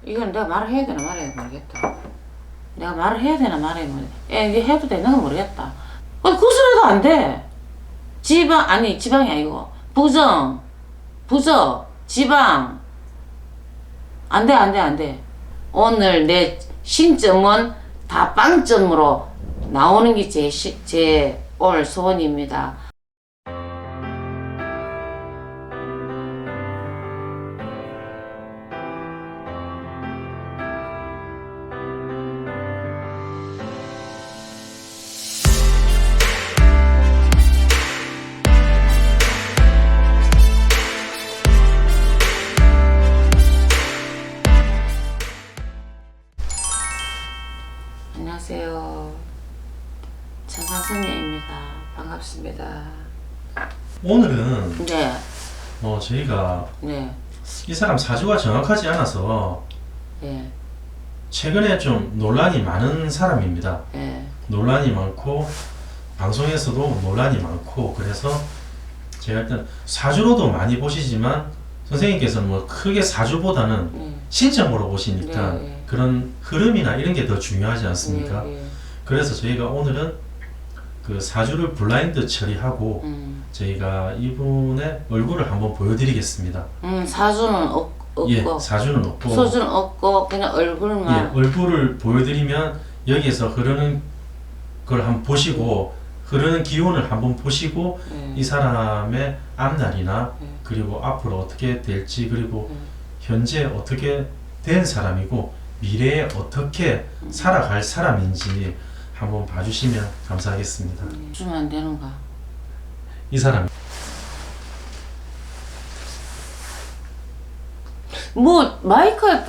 이건 내가 말을 해야 되나 말아야 되나 모르겠다. 내가 말을 해야 되나 말아야 되나 모르겠다. 야, 이게 해도 되는 건 모르겠다. 구슬해도 안 돼. 지방이 아니고 부정, 지방. 안 돼, 안 돼, 안 돼. 오늘 내 신점은 다 빵점으로 나오는 게 제 오늘 소원입니다. 안녕하세요. 천상선녀입니다. 반갑습니다. 오늘은 네, 저희가 네, 이 사람 사주가 정확하지 않아서 네, 최근에 좀 논란이 많은 사람입니다. 네. 논란이 많고 방송에서도 논란이 많고 그래서 제가 일단 사주로도 많이 보시지만 선생님께서는 뭐 크게 사주보다는 신점으로 보시니까 네. 그런 흐름이나 이런 게 더 중요하지 않습니까? 네, 네. 그래서 저희가 오늘은 그 사주를 블라인드 처리하고 저희가 이분의 얼굴을 한번 보여드리겠습니다. 사주는 없고, 예, 사주는 없고, 소주는 없고, 그냥 얼굴만. 예, 얼굴을 보여드리면 여기에서 흐르는 걸 한번 보시고 흐르는 기운을 한번 보시고 이 사람의 앞날이나 그리고 앞으로 어떻게 될지 그리고 현재 어떻게 된 사람이고 미래에 어떻게 살아갈 사람인지 한번 봐주시면 감사하겠습니다. 주면 안 되는가? 이 사람 뭐 마이크에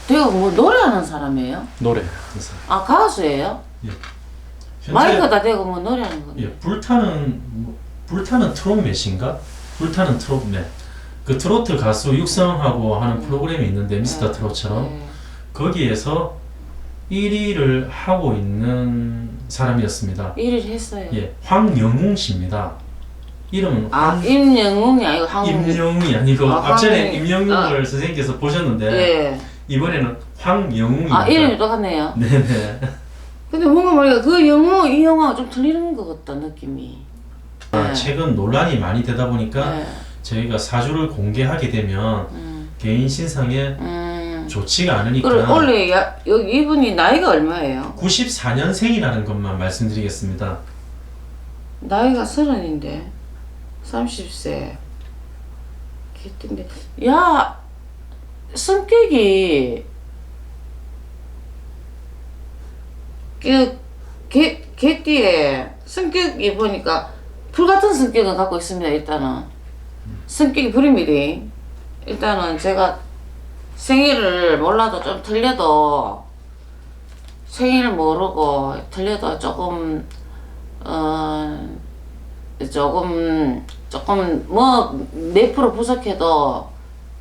대고 뭐 노래하는 사람이에요? 노래 이 사람. 아, 가수예요? 예. 마이크에다 대고 뭐 노래하는 건데? 예, 불타는 트롯맷인가? 불타는 트롯맷. 그 트로트 가수 육성하고 하는 프로그램이 있는데 미스터 트롯처럼 거기에서 1위를 하고 있는 사람이었습니다. 1위를 했어요. 예, 황영웅 씨입니다. 이름은 임영웅이 아니고 임영웅이 아니고 아, 앞전에 임영웅을 선생님께서 보셨는데 예. 이번에는 황영웅입니다. 이름이 똑같네요. 네네. 근데 뭔가 말이야 그 영어 이 영어가 좀 틀리는 것 같다 느낌이. 네. 최근 논란이 많이 되다 보니까 네. 저희가 사주를 공개하게 되면 개인 신상에 좋지가 않으니까 그래 원래 여기 이분이 나이가 얼마예요? 94년생이라는 것만 말씀드리겠습니다. 나이가 30인데 30세. 개띠인데 야 성격이 개띠에 성격이 보니까 불 같은 성격을 갖고 있습니다. 일단은 성격이 불입니다. 일단은 제가 생일을 몰라도 좀 틀려도 생일을 모르고 틀려도 조금 뭐 몇 프로 부족해도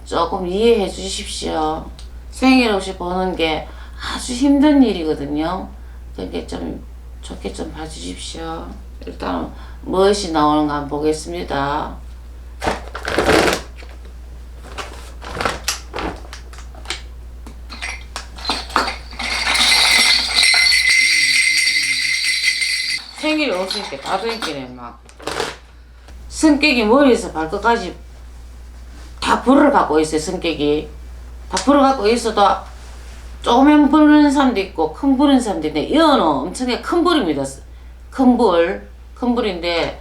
조금 이해해 주십시오. 생일 없이 보는 게 아주 힘든 일이거든요. 그게 좀 좋게 좀 봐주십시오. 일단 무엇이 나오는가 한번 보겠습니다. 생일이 없으니까 다도인기네 막 성격이 머리에서 발끝까지 다 불을 갖고 있어요. 성격이 다 불을 갖고 있어도 조그만 불은 사람도 있고 큰 불은 사람도 있는데 이거는 엄청나게 큰 불입니다. 큰 불인데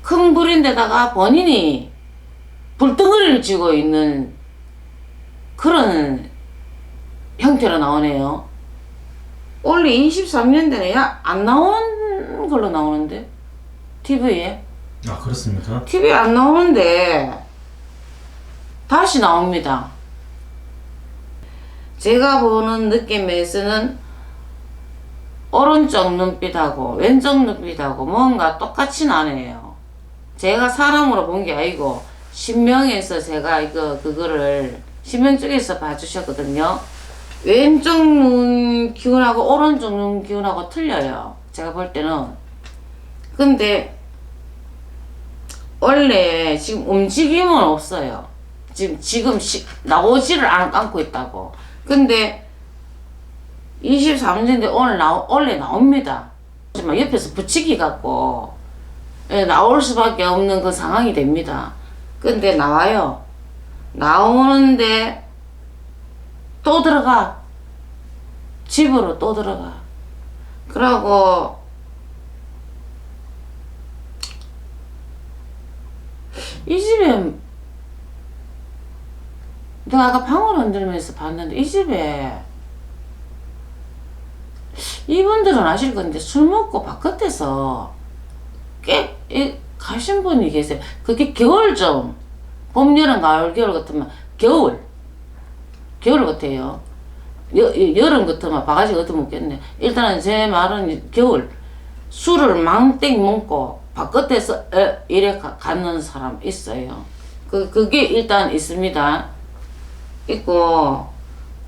큰 불인데다가 본인이 불덩어리를 쥐고 있는 그런 형태로 나오네요. 원래 23년대에 안 나오는 걸로 나오는데 TV에 아 그렇습니까? TV에 안 나오는데 다시 나옵니다. 제가 보는 느낌에서는 오른쪽 눈빛하고 왼쪽 눈빛하고 뭔가 똑같이 나네요. 제가 사람으로 본 게 아니고 신명에서 제가 그거를 신명 쪽에서 봐주셨거든요. 왼쪽 눈 기운하고 오른쪽 눈 기운하고 틀려요. 제가 볼 때는. 근데 원래 지금 움직임은 없어요. 지금 나오지를 않고 있다고. 근데 23년인데 원래 나옵니다. 하지만 옆에서 붙이기 갖고 예, 나올 수밖에 없는 그 상황이 됩니다. 근데 나와요. 나오는데 또 들어가. 집으로 또 들어가. 그러고 이 집에 내가 아까 방을 흔들면서 봤는데 이 집에 이분들은 아실 건데 술 먹고 바깥에서 가신 분이 계세요. 그게 겨울쯤 봄, 여름, 가을, 겨울 같으면 겨울 같아요. 여름 같으면 바가지 어떻게 먹겠네. 일단은 제 말은 겨울 술을 망땡 먹고 바깥에서 이래 가는 사람 있어요. 그게 일단 있습니다. 있고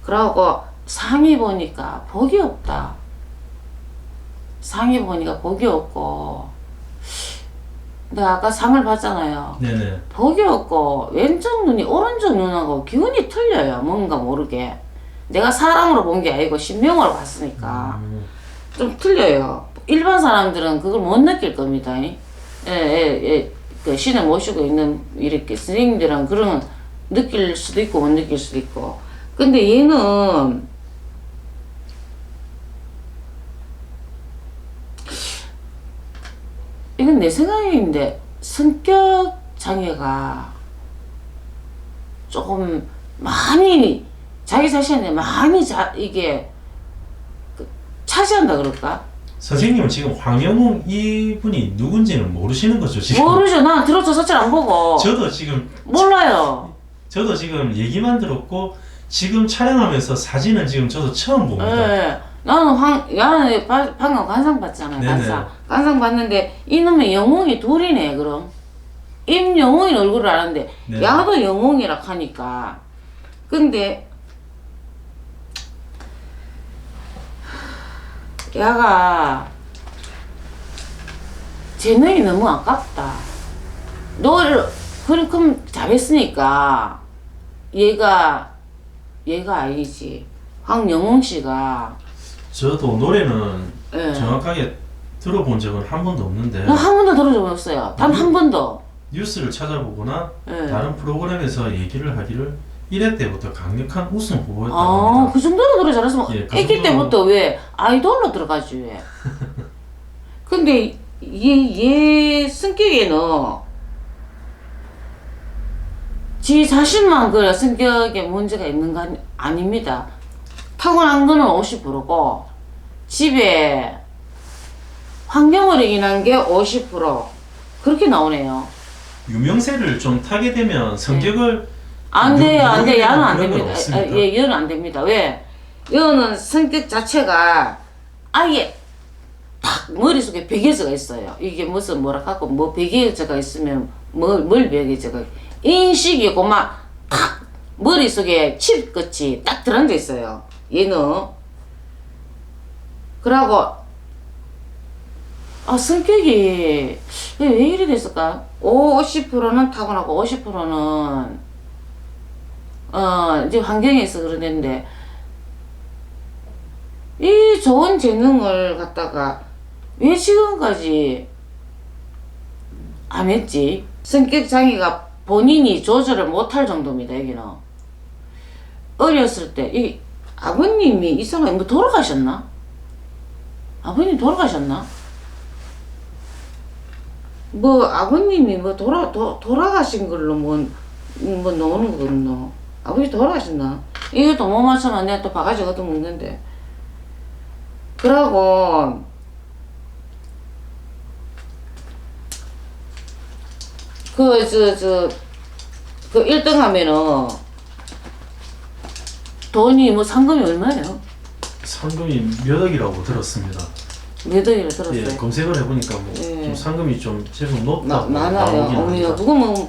그러고 상이 보니까 복이 없다. 상이 보니까 복이 없고 내가 아까 상을 봤잖아요. 네네. 복이 없고 왼쪽 눈이 오른쪽 눈하고 기운이 틀려요. 뭔가 모르게. 내가 사람으로 본 게 아니고 신명으로 봤으니까 좀 틀려요. 일반 사람들은 그걸 못 느낄 겁니다. 그 신을 모시고 있는 이렇게 스님들은 그런 느낄 수도 있고 못 느낄 수도 있고. 근데 얘는 이건 내 생각인데 성격 장애가 조금 많이 자기 자신한테 많이 이게 차지한다 그럴까? 선생님은 지금 황영웅 이분이 누군지는 모르시는 거죠 지금? 모르죠. 난 들었죠. 서치를 안 보고. 저도 지금 얘기만 들었고 지금 촬영하면서 사진은 지금 저도 처음 봅니다. 예. 나는 방금 관상 봤잖아요. 네네. 관상 봤는데 이놈의 영웅이 둘이네. 그럼 임영웅이 얼굴을 아는데 네. 야도 영웅이라 하니까. 근데 야가 재능이 너무 아깝다. 너를 그럼 잘했으니까 얘가 아니지. 황영웅 씨가. 저도 노래는 예. 정확하게 들어본 적은 한 번도 없는데 나 한 번도 들어본 적 없어요. 단 한 번도. 뉴스를 찾아보거나 예. 다른 프로그램에서 얘기를 하기를 1회 때부터 강력한 우승 후보였다고 아, 합니다. 그 정도로 노래 잘했으면 예, 그 애기 정도로- 때부터 왜 아이돌로 들어가지 왜? 근데 얘 성격에는 지 자신만 그래 성격에 문제가 있는 거 아닙니다. 타고난 거는 50%고 집에 환경으로 인한 게 50% 그렇게 나오네요. 유명세를 좀 타게 되면 성격을 안 돼요, 안 돼. 야는 안 그런 건 됩니다. 없습니까? 예, 여는 안 됩니다. 왜? 여는 성격 자체가 아예 딱 머릿속에 베개져가 있어요. 이게 무슨 뭐라 하고 뭐 베개져가 있으면 뭘 베개져가 인식이고 막 탁 머릿속에 칩끝이 딱 들어앉아 있어요. 얘는 그러고 성격이 왜 이래 됐을까? 50%는 타고나고 50%는 이제 환경에서 그러는데 이 좋은 재능을 갖다가 왜 지금까지 안 했지? 성격 장애가 본인이 조절을 못할 정도입니다. 여기는 어렸을 때 이 아버님이 이상하게 뭐 돌아가셨나? 아버님 돌아가셨나? 뭐 아버님이 뭐 돌아가신 걸로 뭐 나오는 거거든요. 아버지 돌아가셨나? 이것도 못 맞추면 내가 또 바가지 얻어 먹는데. 그러고 그 1등 하면은 돈이 뭐 상금이 얼마예요? 상금이 몇 억이라고 들었습니다. 몇 억이라 들었어요? 예, 검색을 해보니까 뭐 예. 좀 상금이 좀 제법 높다고 많아요. 나오긴 어머야, 합니다.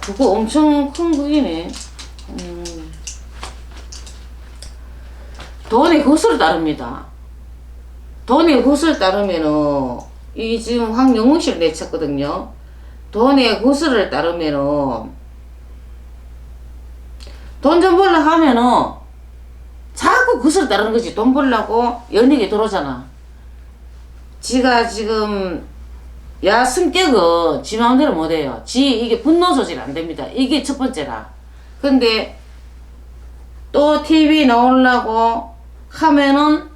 그거 엄청 큰 그이네. 돈의 것을 따릅니다. 돈의 것을 따르면은, 이 지금 황영웅 씨를 내쳤거든요. 돈의 것을 따르면은, 돈 좀 벌려 하면은 자꾸 그것을 따르는 거지. 돈 벌려고 연예계 들어오잖아. 지가 지금 야 성격은 지 마음대로 못해요. 이게 분노 조절 안 됩니다. 이게 첫 번째라. 근데 또 TV 나오려고 하면은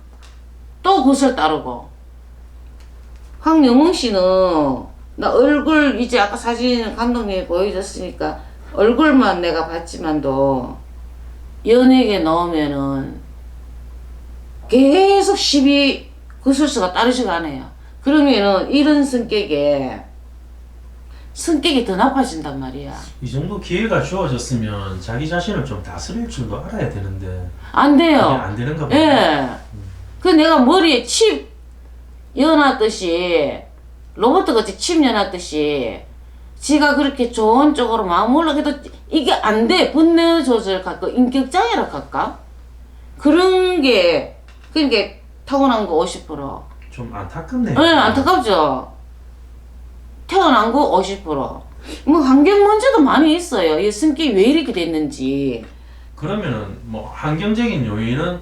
또 그것을 따르고. 황영웅 씨는 나 얼굴 이제 아까 사진 감독님이 보여줬으니까 얼굴만 내가 봤지만도 연예계 나오면은 계속 시비 구설수가 따르지가 않아요. 그러면은 이런 성격이 더 나빠진단 말이야. 이 정도 기회가 주어졌으면 자기 자신을 좀 다스릴 줄도 알아야 되는데 안 돼요. 그게 안 되는가 보네. 예. 그 내가 머리에 칩 여놨듯이 로봇같이 칩 여놨듯이 지가 그렇게 좋은 쪽으로 마음 올라가도 이게 안 돼. 분노 조절 갖고 인격장애라 할까? 그런 게 그러니까 타고난 거 50%. 좀 안타깝네요. 네, 안타깝죠. 태어난 거 50%. 뭐 환경 문제도 많이 있어요. 이 성격이 왜 이렇게 됐는지. 그러면은 뭐 환경적인 요인은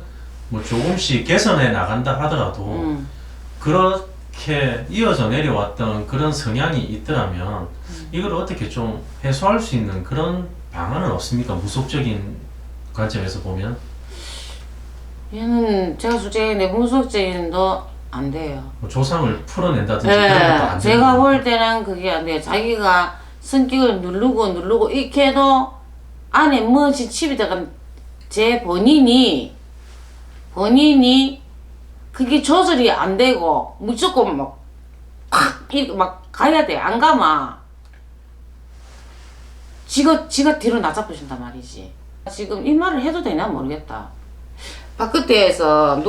뭐 조금씩 개선해 나간다 하더라도 그렇게 이어져 내려왔던 그런 성향이 있더라면 이걸 어떻게 좀 해소할 수 있는 그런 방안은 없습니까? 무속적인 관점에서 보면 얘는 제가 솔직히 내 무속적인도 안 돼요. 뭐 조상을 풀어낸다든지 그런 것도 안 되는 제가 거고. 볼 때는 그게 안 돼요. 자기가 성격을 누르고 이렇게 해도 안에 무엇이 칩이 들어간 제 본인이 그게 조절이 안 되고 무조건 이렇게 막 가야 돼. 안 가면 지가 뒤로 나잡아준단 말이지. 지금 이 말을 해도 되나 모르겠다. 바깥에서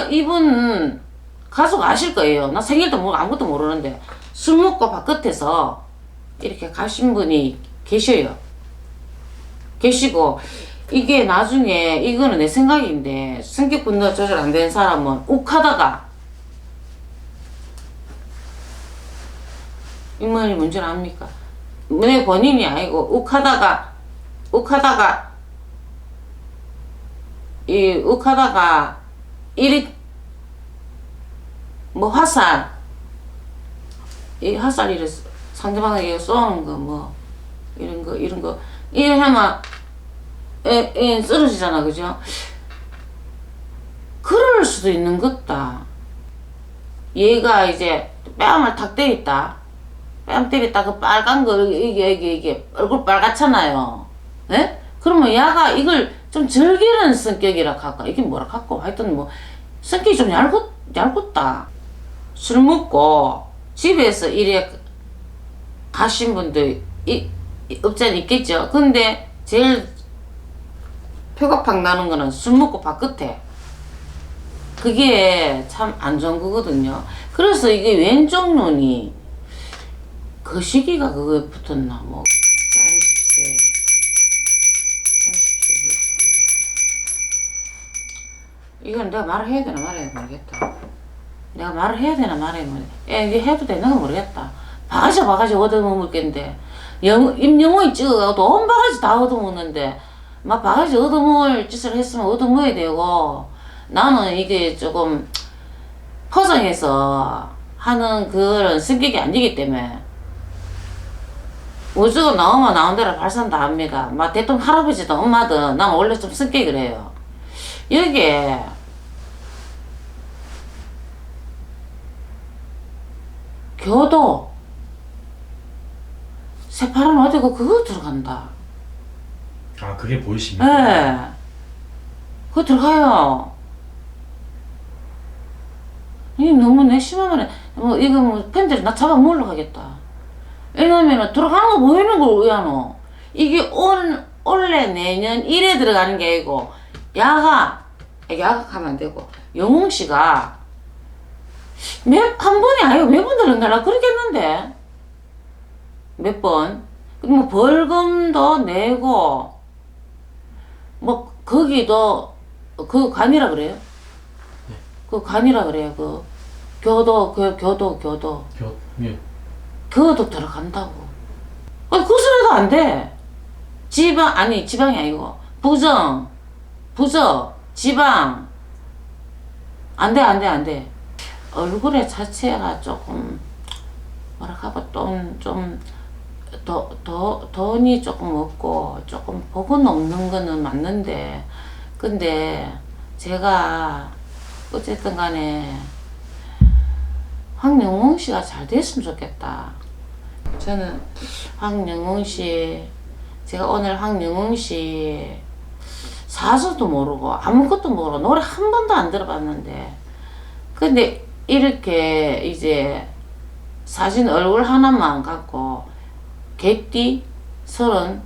이분 가족 아실 거예요. 나 생일도 모르고 아무것도 모르는데 술 먹고 바깥에서 이렇게 가신 분이 계시고 이게 나중에 이거는 내 생각인데 성격 분노 조절 안 되는 사람은 욱하다가 이 말이 뭔지 압니까? 내 본인이 아니고 욱하다가 이리 뭐 화살 화살이를 상대방에게 쏘는 거 뭐 이런 거 이래 하면 쓰러지잖아. 그죠? 그럴 수도 있는 것다. 얘가 이제 뺨을 탁 때렸다. 뺨 때렸다. 그 빨간 거 이게 얼굴 빨갛잖아요. 예? 그러면 얘가 이걸 좀 즐기는 성격이라 할까? 이게 뭐라 할까? 하여튼 뭐 성격이 좀 얇겠다. 술 먹고 집에서 이래 가신 분도 없지 않아 있겠죠. 근데 제일 표가 팍 나는 거는 술 먹고 바깥에 그게 참 안 좋은 거거든요. 그래서 이게 왼쪽 눈이 그 시기가 그거에 붙었나 뭐 30세 이건 내가 말을 해야 되나 말아야 모르겠다. 내가 말을 해야 되나 말아야 모르겠다. 이게 해도 되나 모르겠다. 바가지 얻어먹겠는데 임영웅이 찍어가도 온 바가지 다 얻어먹는데 막 바가지 얻어먹을 짓을 했으면 얻어먹어야 되고 나는 이게 조금 포장해서 하는 그런 성격이 아니기 때문에 무조건 나오면 나온 대로 발산 다 합니다. 막 대통령 할아버지든 엄마든 난 원래 좀 성격이 그래요. 여기에 교도 새파란 어디고 그거 들어간다. 아 그게 보이십니까? 네. 그거 들어가요. 이 너무 내 심하면 뭐 이거 뭐 팬들이 나 잡아 먹으러 가겠다. 왜냐면은 들어가는 거 보이는 걸 왜 하노? 이게 올해 내년 1에 들어가는 게 아니고 야각하면 안 되고 영웅 씨가 한 번이 아니고 몇 번 들어간다 그렇게 했는데 몇 번? 뭐 벌금도 내고 뭐 거기도 그 관이라 그래요? 그 관이라 그래요. 그 교도 예. 그것도 들어간다고. 그 소리도 안 돼. 지방이 아니고 부정 지방 안돼 얼굴에 자체가 조금 뭐랄까 돈이 조금 없고 조금 복은 없는 거는 맞는데 근데 제가 어쨌든 간에 황영웅 씨가 잘 됐으면 좋겠다. 저는 황영웅 씨 제가 오늘 황영웅 씨 사수도 모르고 아무것도 모르고 노래 한 번도 안 들어봤는데 근데 이렇게 이제 사진 얼굴 하나만 갖고 개띠 30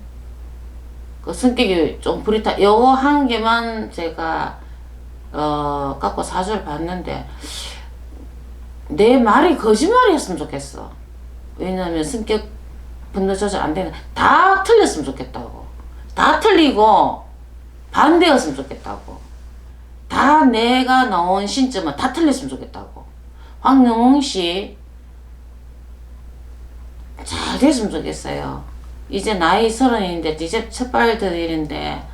그 성격이 좀 불이타 요거 한 개만 제가 갖고 사주를 봤는데 내 말이 거짓말이었으면 좋겠어. 왜냐면 성격 분노 조절 안 되는 다 틀렸으면 좋겠다고. 다 틀리고 반대였으면 좋겠다고. 다 내가 나온 신점은 다 틀렸으면 좋겠다고. 황영웅 씨 잘 됐으면 좋겠어요. 이제 나이 30인데 이제 첫발 들일인데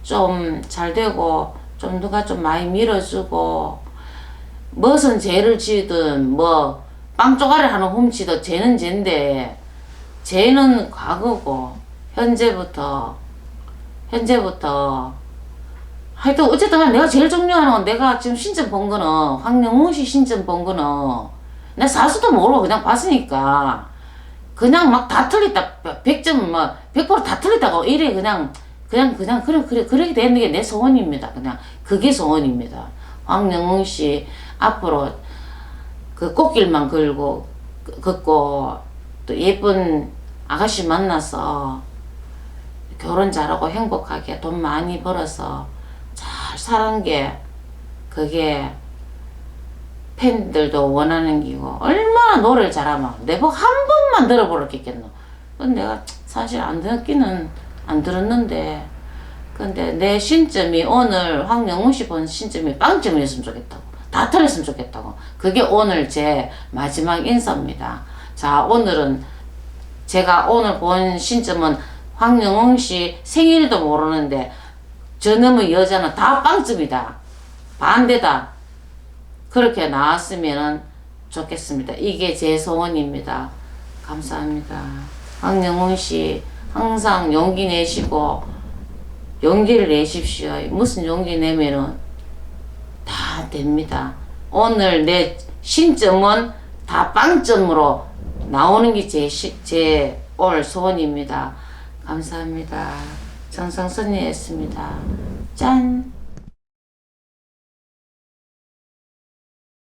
좀 잘 되고 좀 누가 좀 많이 밀어주고 무슨 죄를 지든 뭐 빵조가리 하나 훔치든 죄는 죄인데 죄는 과거고 현재부터 하여튼 어쨌든 내가 제일 중요한 건 내가 지금 신점 본 거는 황영웅 씨 신점 본 거는 내가 사수도 모르고 그냥 봤으니까 그냥 막 다 틀렸다 100점 막 100%다 틀렸다고 이래 그냥 그렇게 되는 게 내 소원입니다. 그냥 그게 소원입니다. 황영웅 씨 앞으로 그 꽃길만 걷고 또 예쁜 아가씨 만나서 결혼 잘하고 행복하게 돈 많이 벌어서 잘 사는 게 그게 팬들도 원하는 기고 얼마나 노래를 잘하면 내 곡 한 번만 들어보랬겠노. 근데 내가 사실 안 들었는데 근데 내 신점이 오늘 황영웅 씨 본 신점이 빵점이었으면 좋겠다고. 다 틀렸으면 좋겠다고. 그게 오늘 제 마지막 인사입니다. 자 오늘은 제가 오늘 본 신점은 황영웅 씨 생일도 모르는데 저놈의 여자는 다 빵점이다. 반대다. 그렇게 나왔으면 좋겠습니다. 이게 제 소원입니다. 감사합니다. 황영웅 씨 항상 용기 내시고 용기를 내십시오. 무슨 용기 내면은 다 됩니다. 오늘 내 신점은 다 빵점으로 나오는 게 제 오늘 소원입니다. 감사합니다. 정성선이었습니다. 짠!